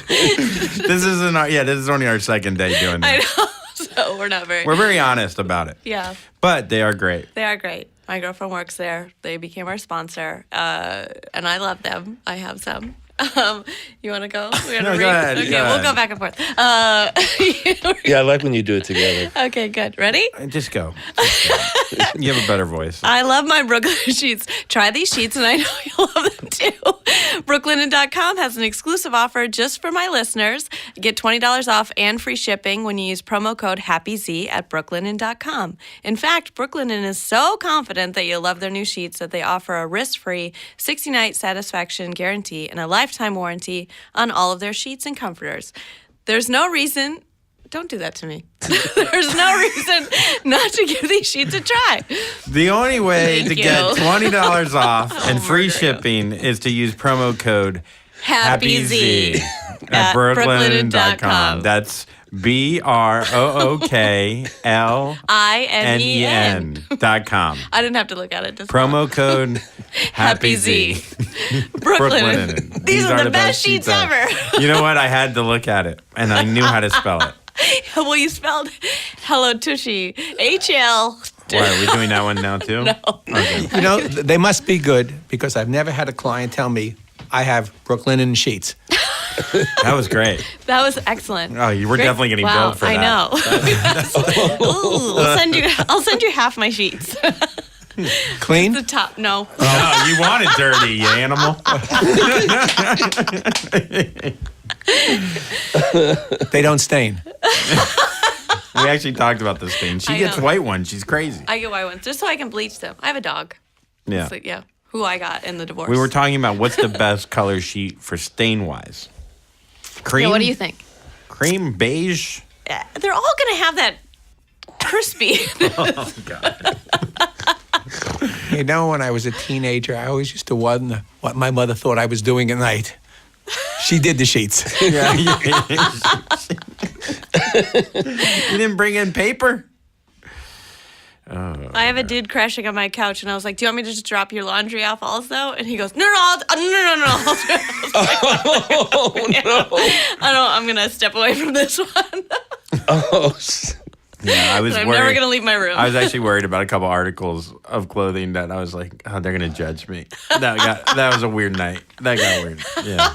This is only our second day doing I this. know. So we're not very. We're very honest about it. Yeah. But they are great. They are great. My girlfriend works there. They became our sponsor. And I love them. I have some. You want to go? We're No, gonna go ahead, Okay, go we'll ahead. go back and forth. Yeah, I like when you do it together. Okay, good. Ready? Just go. You have a better voice. I love my Brooklyn sheets. Try these sheets, and I know you'll love them too. Brooklinen.com has an exclusive offer just for my listeners. Get $20 off and free shipping when you use promo code HAPPYZ at brooklinen.com. In fact, Brooklinen is so confident that you'll love their new sheets that they offer a risk-free 60-night satisfaction guarantee and a lifetime warranty on all of their sheets and comforters. There's no reason. Don't do that to me. There's no reason not to give these sheets a try. The only way Thank to you. get $20 off and free murder you. shipping is to use promo code HAPPYZ at brooklinen.com. brooklinen.com. That's BROOKLINEN.com. I didn't have to look at it. Just Promo code Happy HAPPYZ. Z. Brooklyn. These are the best sheets ever. You know what? I had to look at it, and I knew how to spell it. Well, you spelled Hello Tushy. HL. Why, are we doing that one now, too? No. Okay. You know, they must be good because I've never had a client tell me I have Brooklinen sheets. That was great. That was excellent. Oh, you were Great. definitely getting wow, billed for I that. know. Ooh, I'll send you half my sheets. Clean? The top. No. No, you want it dirty, you animal. They don't stain. We actually talked about this thing. She I gets know. white ones. She's crazy. I get white ones just so I can bleach them. I have a dog. Yeah. So, yeah. Who I got in the divorce. We were talking about what's the best color sheet for stain-wise. Cream? Yeah, what do you think? Cream, beige? They're all going to have that crispy. Oh, God. You know, when I was a teenager, I always used to wonder what my mother thought I was doing at night. She did the sheets. Yeah. You didn't bring in paper? I have a dude crashing on my couch, and I was like, "Do you want me to just drop your laundry off also?" And he goes, "No, no, no." Oh, no. I don't. I'm gonna step away from this one. Oh, Yeah, I was I'm worried. never gonna leave my room. I was actually worried about a couple articles of clothing that I was like, oh, they're going to judge me. That was a weird night. That got weird. Yeah.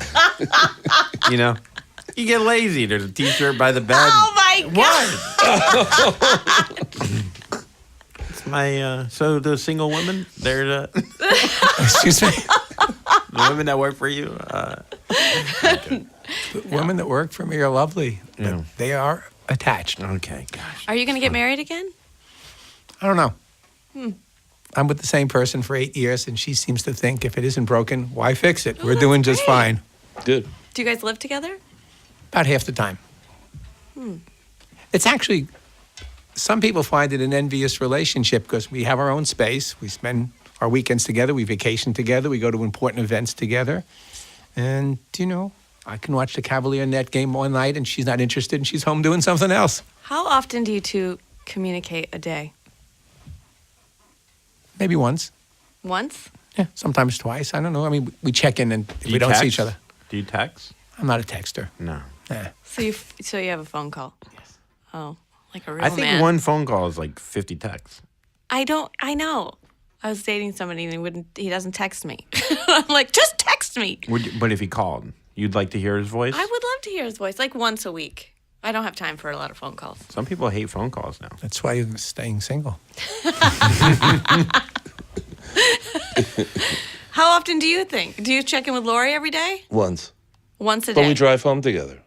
You know, you get lazy. There's a t-shirt by the bed. Oh my god! What? It's my, so the single women, they're the Excuse me? women that work for you. Women that work for me are lovely. But Yeah. they are attached. Okay, gosh. Are you gonna get married again? I don't know. I'm with the same person for 8 years, and she seems to think if it isn't broken, why fix it? We're doing just great. fine. good. Do you guys live together? About half the time. It's actually, some people find it an envious relationship because we have our own space. We spend our weekends together. We vacation together. We go to important events together. And, you know, I can watch the Cavalier net game one night and she's not interested and she's home doing something else. How often do you two communicate a day? Maybe once. Once? Yeah, sometimes twice. I don't know. I mean, we check in and if we don't see each other. Do you text? I'm not a texter. No. Nah. So you have a phone call? Yes. Oh, like a real I think man. one phone call is like 50 texts. I know. I was dating somebody and he doesn't text me. I'm like, just text me. But if he called, you'd like to hear his voice? I would love to hear his voice, like once a week. I don't have time for a lot of phone calls. Some people hate phone calls now. That's why you're staying single. How often do you think? Do you check in with Lori every day? Once. Once a But day. we drive home together.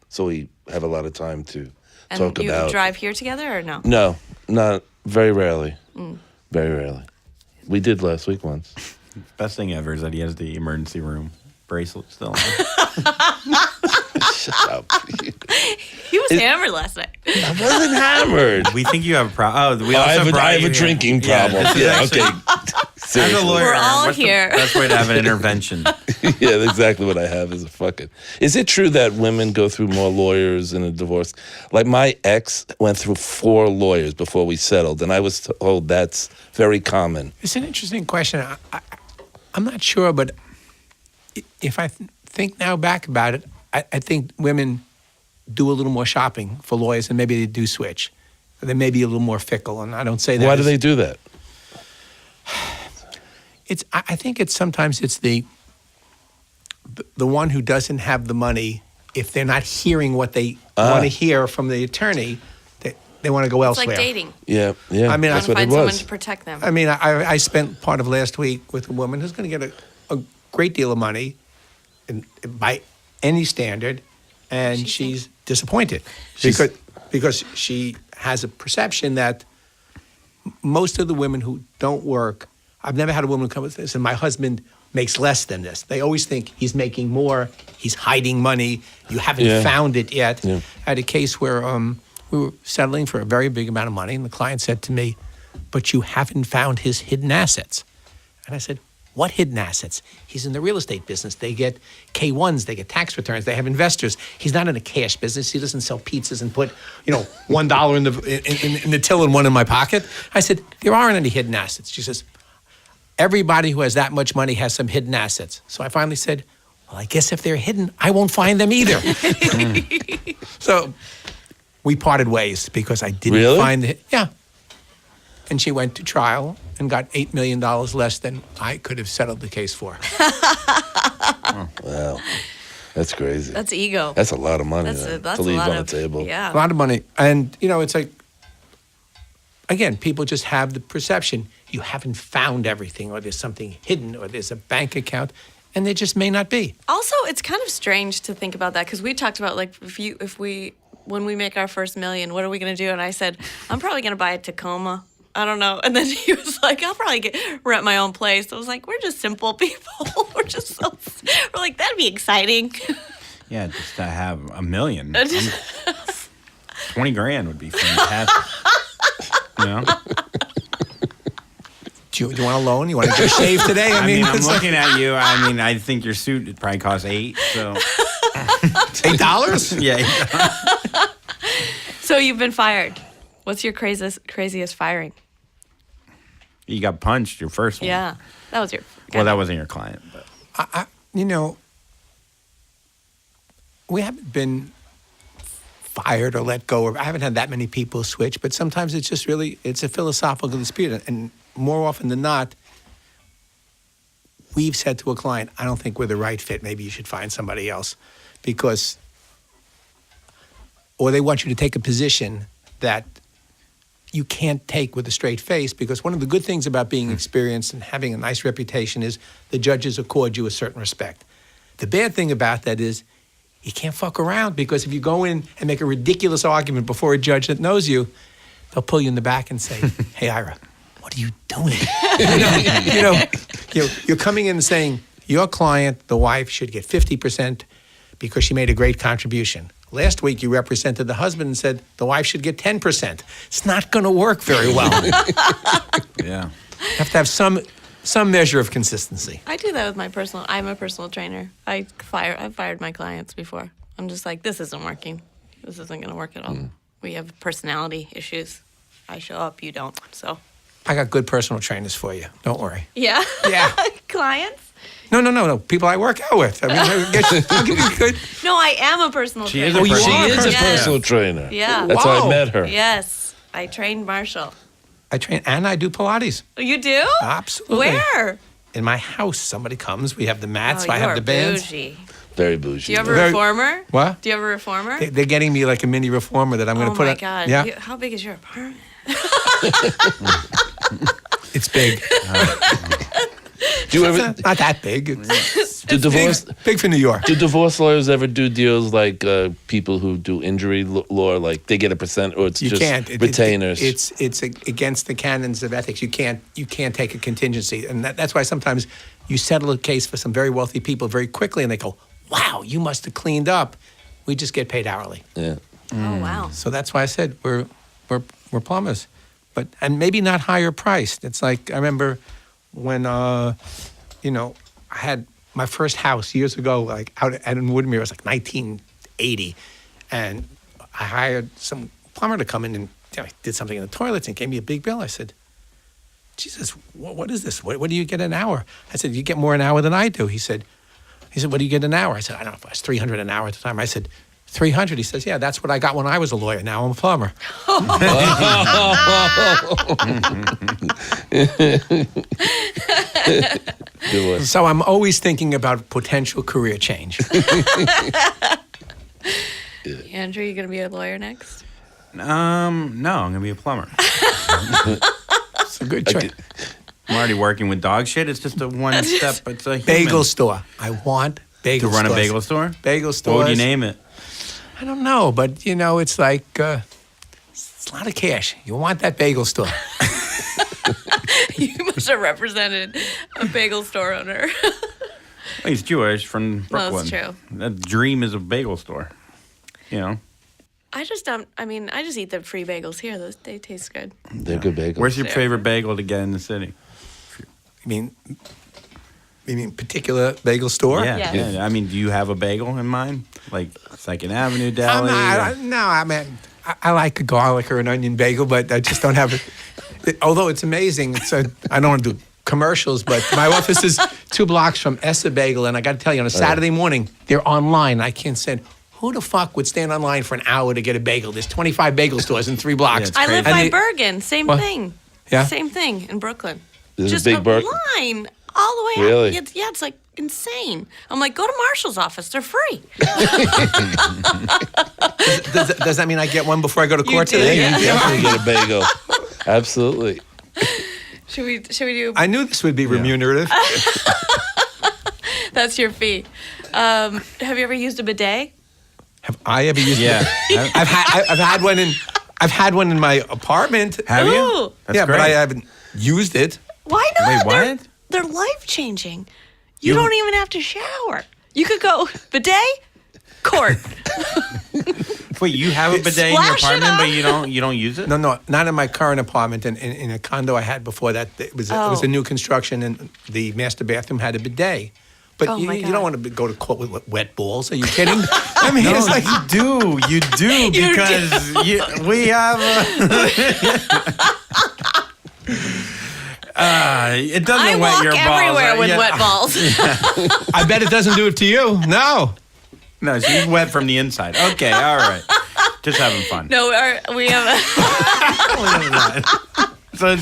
So we have a lot of time to and talk you about. drive here together or no? No, not very rarely. Very rarely. We did last week once. Best thing ever is that he has the emergency room bracelet still on. Shut up. He was hammered last night. I wasn't hammered. We think you have a problem. Oh, we I also have a, brought I have you a here. drinking Yeah, problem. this is Yeah, actually- okay. As a Seriously. lawyer, We're all what's here. the best way to have an intervention? Yeah, that's exactly what I have is a fucking. Is it true that women go through more lawyers in a divorce? Like my ex went through 4 lawyers before we settled, and I was told that's very common. It's an interesting question. I'm not sure, but if I think now back about it, I think women do a little more shopping for lawyers, and maybe they do switch. They may be a little more fickle, and I don't say that. Why do as- they do that? I think it's sometimes it's the the one who doesn't have the money, if they're not hearing what they want to hear from the attorney, they want to go It's elsewhere. like dating. Yeah. I mean, that's You what want it to find someone was. to protect them. I mean, I spent part of last week with a woman who's going to get a great deal of money by any standard, and she's disappointed because she has a perception that most of the women who don't work, I've never had a woman come with this, and my husband makes less than this. They always think he's making more, he's hiding money, you haven't found it yet. Yeah. I had a case where we were settling for a very big amount of money, and the client said to me, "But you haven't found his hidden assets." And I said, "What hidden assets?" He's in the real estate business. They get K-1s, they get tax returns, they have investors. He's not in a cash business. He doesn't sell pizzas and put, $1 in the till and one in my pocket. I said, "There aren't any hidden assets." She says, "Everybody who has that much money has some hidden assets." So I finally said, "Well, I guess if they're hidden, I won't find them either." So we parted ways because I didn't Really? find the, yeah. And she went to trial and got $8 million less than I could have settled the case for. Wow. That's crazy. That's ego. That's a lot of money That's to leave a lot on of, the table. A Yeah. lot of money. And, it's like, again, people just have the perception you haven't found everything, or there's something hidden, or there's a bank account, and there just may not be. Also, it's kind of strange to think about that because we talked about like when we make our first million, what are we going to do? And I said, I'm probably going to buy a Tacoma. I don't know. And then he was like, I'll probably rent my own place. I was like, we're just simple people. we're like, that'd be exciting. Yeah, just to have $1 million. 20 grand would be fantastic. Do you want a loan? You want to get shaved today? I mean, I'm it's like looking at you. I mean, I think your suit it probably costs $8. So $8? yeah. So you've been fired. What's your craziest firing? You got punched your first one. Yeah, that was your. Well, that wasn't your client, but we haven't been fired or let go. I haven't had that many people switch, but sometimes it's just it's a philosophical dispute. And more often than not, we've said to a client, I don't think we're the right fit. Maybe you should find somebody else. Or they want you to take a position that you can't take with a straight face, because one of the good things about being experienced and having a nice reputation is the judges accord you a certain respect. The bad thing about that is you can't fuck around, because if you go in and make a ridiculous argument before a judge that knows you, they'll pull you in the back and say, "Hey, Ira, what are you doing?" You're coming in and saying, your client, the wife, should get 50% because she made a great contribution. Last week, you represented the husband and said the wife should get 10%. It's not going to work very well. yeah. You have to have some measure of consistency. I do that with I'm a personal trainer. I've fired my clients before. I'm just like, this isn't working. This isn't going to work at all. We have personality issues. I show up, you don't. So. I got good personal trainers for you. Don't worry. Yeah. Yeah. Clients? No. People I work out with. I mean, I'll give you good. No, I am a personal She trainer. is a you personal are She is a Yes. personal trainer. Yeah. That's how I Wow. met her. Yes. I trained Marshall. I train and I do Pilates. You do? Absolutely. Where? In my house, somebody comes. We have the mats. Oh, I you have are the bands. bougie. Very bougie. Do you have a Very- reformer? What? Do you have a reformer? They're getting me like a mini reformer that I'm going to Oh put my on. God. Yeah, How big is your apartment? it's big. Do you ever Not that big. It's do divorce? big for New York. Do divorce lawyers ever do deals like people who do injury law, like they get a percent, or it's You just can't. retainers? It's against the canons of ethics. You can't take a contingency, and that's why sometimes you settle a case for some very wealthy people very quickly, and they go, "Wow, you must have cleaned up." We just get paid hourly, yeah. Oh, wow. so that's why I said we're plumbers, and maybe not higher priced. It's like I remember when I had my first house years ago, like out in Woodmere. It was like 1980, and I hired some plumber to come in and did something in the toilets and gave me a big bill. I said, "Jesus, what is this? What do you get an hour?" I said, "You get more an hour than I do." He said, "What do you get an hour?" I said, "I don't know if it was $300 an hour at the time." I said, $300. He says, yeah, that's what I got when I was a lawyer. Now I'm a plumber. Good one. So I'm always thinking about potential career change. Andrew, you gonna be a lawyer next? No, I'm gonna be a plumber. It's a good choice. I'm already working with dog shit. It's just a one step. It's a human. Bagel store. I want bagel To run a stores. bagel store? Bagel stores. What would you name it? I don't know, but it's like it's a lot of cash. You want that bagel store. You must have represented a bagel store owner. Well, he's Jewish from Well, Brooklyn. that's true. That dream is a bagel store. I just don't. I mean, I just eat the free bagels here. They taste good. They're good bagels. Where's your Yeah. favorite bagel to get in the city? You mean particular bagel store? Yeah, Yeah. yeah. I mean, do you have a bagel in mind? Like Second Avenue I'm Deli? not, I mean, I like a garlic or an onion bagel, but I just don't have it. Although it's amazing, I don't want to do commercials, but my office is 2 blocks from Essa Bagel, and I got to tell you, on a Saturday morning, they're online. I can't send. Who the fuck would stand online for an hour to get a bagel? There's 25 bagel stores in 3 blocks. it's I live crazy. by And Bergen. Same What? thing. Yeah? Same thing in Brooklyn. There's Just a big Bergen. line all the way Really? up. Yeah, it's like insane. I'm like, go to Marshall's office. They're free. Does that mean I get one before I go to court do, today? yeah. You definitely get a bagel. Absolutely. Should we do? I knew this would be remunerative. That's your fee. Have you ever used a bidet? Have I ever used Yeah. it? I've had one in my apartment. Have Ooh. you? That's yeah, great. but I haven't used it. Why not? Wait, what? They're life changing. You don't even have to shower. You could go bidet, court. Wait, you have a bidet in your Splash it apartment, but up. you don't use it? No, not in my current apartment. In a condo I had before that, it was a new construction, and the master bathroom had a bidet. But Oh, my you God. don't want to go to court with wet balls. Are you kidding? I mean, it's like You do because we have. It doesn't I wet walk your balls. everywhere with Yeah. wet balls. I bet it doesn't do it to you. No. No, she's wet from the inside. Okay, all right. Just having fun. No, we have a. So,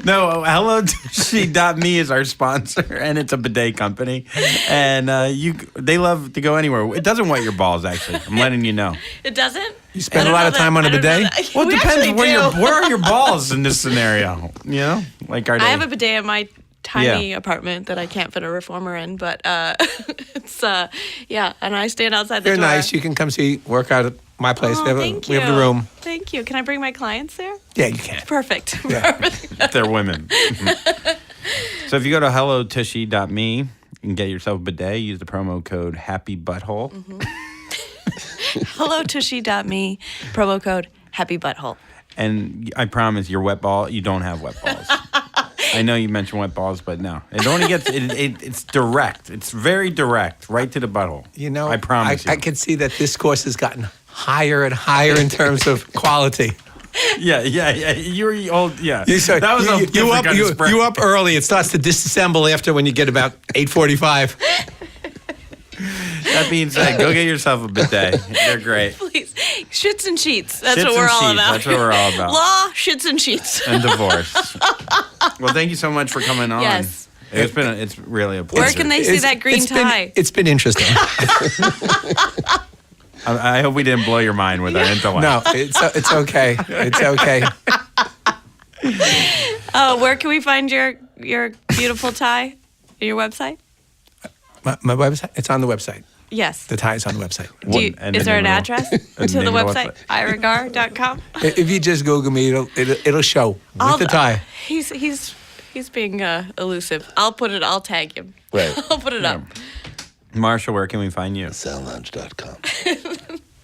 no, HelloTushy.me is our sponsor, and it's a bidet company. And they love to go anywhere. It doesn't wet your balls, actually. I'm letting you know. It doesn't. You spend a lot of time on a bidet? Well, it We depends actually do. where are your balls in this scenario. You know, like are they? I have a bidet in my tiny apartment that I can't fit a reformer in, but it's yeah, and I stand outside the You're door. nice. You can come work out at my place. Oh, thank we you. have the room. Thank you. Can I bring my clients there? Yeah, you can. Perfect. Yeah. Perfect. They're women. So if you go to HelloTushy.me, you can get yourself a bidet. Use the promo code HappyButthole. HelloTushy.me, promo code HappyButthole. And I promise your wet ball, you don't have wet balls. I know you mentioned wet balls, but no. It only gets, it's direct. It's very direct, right to the butthole. You know, I promise you. I can see that this course has gotten higher and higher in terms of quality. Yeah. You're old, yeah. That was a different kind of spread. you up early. It starts to disassemble after when you get about 8:45. That being said, go get yourself a bidet. They're great. Please. Shits and sheets. That's Shits what we're and all sheets. about. That's what we're all about. Law, shits and sheets. And divorce. Well, thank you so much for coming on. Yes. It's really a pleasure. Where can they see that green tie? It's been interesting. I hope we didn't blow your mind with our intellect. No, it's okay. It's okay. Where can we find your beautiful tie? Your website? My website. It's on the website. Yes. The tie is on the website. And Is the there an name of address and to the name of the website? iragar.com? If you just Google me, it'll show with the tie. He's being elusive. I'll tag him. Right. I'll put it up. Marshall, where can we find you? Soundlounge.com.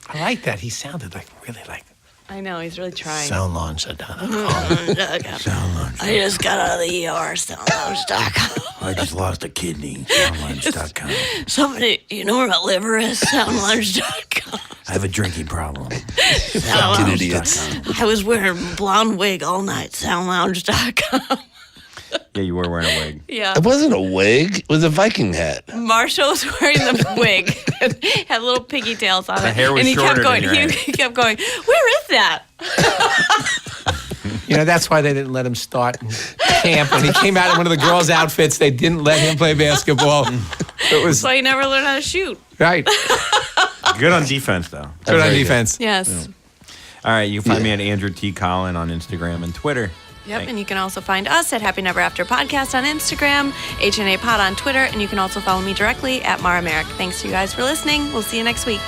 I like that. He sounded really like I know, he's really trying. Soundlaunch.com. I just got out of the ER, soundlounge.com. I just lost a kidney. Soundlunch.com. Somebody, you know where my liver is? Soundlounge.com. I have a drinking problem. Fucking idiots. I was wearing a blonde wig all night, soundlounge.com. Yeah, you were wearing a wig. Yeah. It wasn't a wig. It was a Viking hat. Marshall was wearing the wig. Had little piggy tails on it. The hair was and he kept shorter going. than your head. He kept going. Where is that? You know, that's why they didn't let him start camp. When he came out in one of the girls' outfits, they didn't let him play basketball. It was So he never learned how to shoot. right. Good on defense, though. Good on Very good. defense. Yes. All right, you can find me at Andrew T. Collin on Instagram and Twitter. Yep, and you can also find us at Happy Never After Podcast on Instagram, HNA Pod on Twitter, and you can also follow me directly at Mara Merrick. Thanks to you guys for listening. We'll see you next week.